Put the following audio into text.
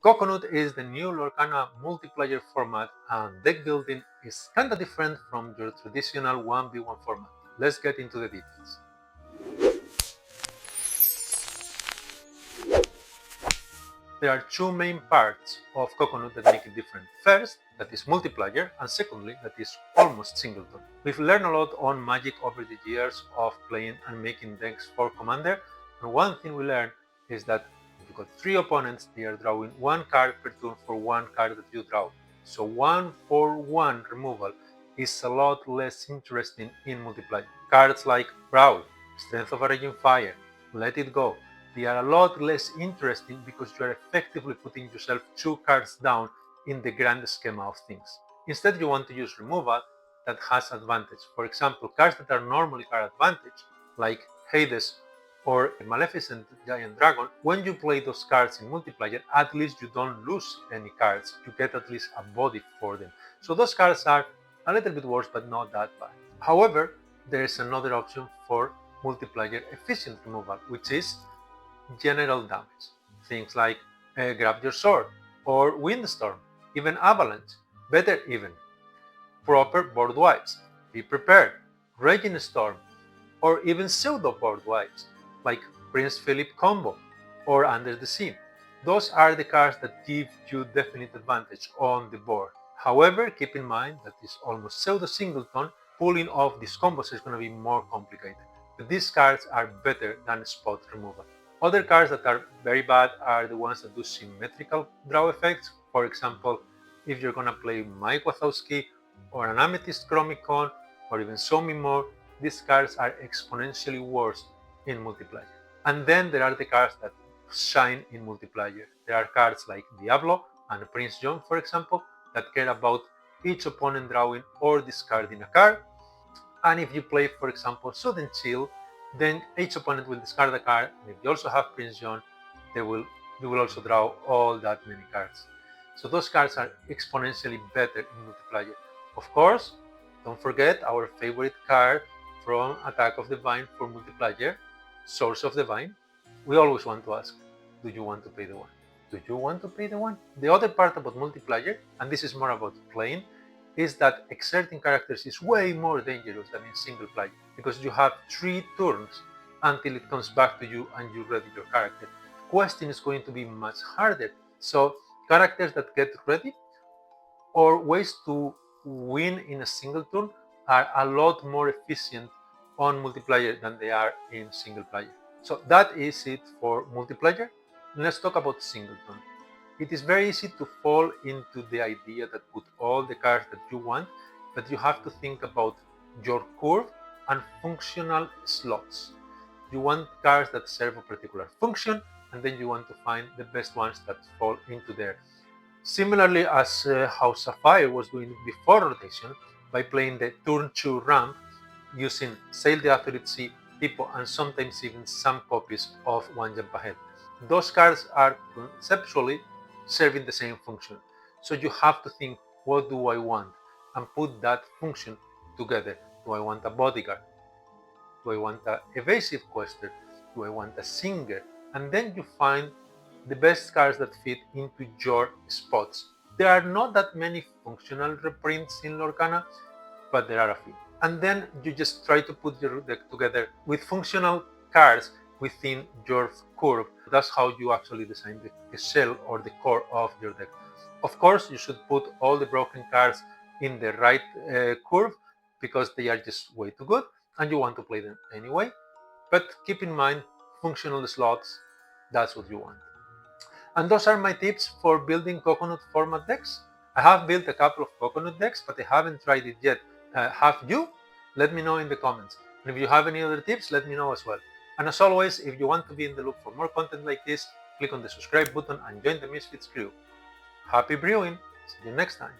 Coconut is the new Lorcana multiplayer format, and deck building is kinda different from your traditional 1v1 format. Let's get into the details. There are two main parts of Coconut that make it different. First, that is multiplayer, and secondly, that is almost singleton. We've learned a lot on Magic over the years of playing and making decks for Commander, and one thing we learned is that if you've got three opponents, they are drawing one card per turn for one card that you draw. So 1/1 removal is a lot less interesting in multiplayer. Cards like Brawl, Strength of a Raging Fire, Let It Go, they are a lot less interesting because you are effectively putting yourself two cards down in the grand schema of things. Instead, you want to use removal that has advantage. For example, cards that are normally card advantage, like Hades or Maleficent Giant Dragon, when you play those cards in multiplayer, at least you don't lose any cards. You get at least a body for them. So those cards are a little bit worse, but not that bad. However, there is another option for multiplayer efficient removal, which is general damage. Things like Grab Your Sword or Windstorm, even Avalanche, better even. Proper board wipes, Be Prepared, Raging Storm, or even pseudo board wipes like Prince Philip Combo or Under the Sea. Those are the cards that give you definite advantage on the board. However, keep in mind that this almost pseudo singleton, pulling off these combos is going to be more complicated. But these cards are better than spot removal. Other cards that are very bad are the ones that do symmetrical draw effects. For example, if you're gonna play Mike Wazowski or an Amethyst Chromicon or even so many more, these cards are exponentially worse in multiplayer. And then there are the cards that shine in multiplayer. There are cards like Diablo and Prince John, for example, that care about each opponent drawing or discarding a card. And if you play, for example, Sudden Chill, then each opponent will discard a card, and if you also have Prince John, you will also draw all that many cards. So those cards are exponentially better in multiplayer. Of course, don't forget our favorite card from Attack of the Vine for multiplayer, Source of the Vine. We always want to ask, do you want to pay the one? Do you want to pay the one? The other part about multiplayer, and this is more about playing, is that exerting characters is way more dangerous than in single player because you have 3 turns until it comes back to you and you ready your character. Questing is going to be much harder. So characters that get ready or ways to win in a single turn are a lot more efficient on multiplayer than they are in single player. So that is it for multiplayer. Let's talk about singleton. It is very easy to fall into the idea that put all the cards that you want, but you have to think about your curve and functional slots. You want cards that serve a particular function, and then you want to find the best ones that fall into there. Similarly, as how Sapphire was doing before rotation, by playing the turn 2 ramp using Sail the Asteroid Sea, Tipo, and sometimes even some copies of One Jump Ahead. Those cards are conceptually serving the same function. So you have to think, what do I want? And put that function together. Do I want a bodyguard? Do I want an evasive quester? Do I want a singer? And then you find the best cards that fit into your spots. There are not that many functional reprints in Lorcana, but there are a few. And then you just try to put your deck together with functional cards within your curve. That's how you actually design the shell or the core of your deck. Of course, you should put all the broken cards in the right curve because they are just way too good and you want to play them anyway. But keep in mind, functional slots, that's what you want. And those are my tips for building Coconut format decks. I have built a couple of Coconut decks, but I haven't tried it yet. Have you? Let me know in the comments. And if you have any other tips, let me know as well. And as always, if you want to be in the loop for more content like this, click on the subscribe button and join the Misfits crew. Happy brewing! See you next time.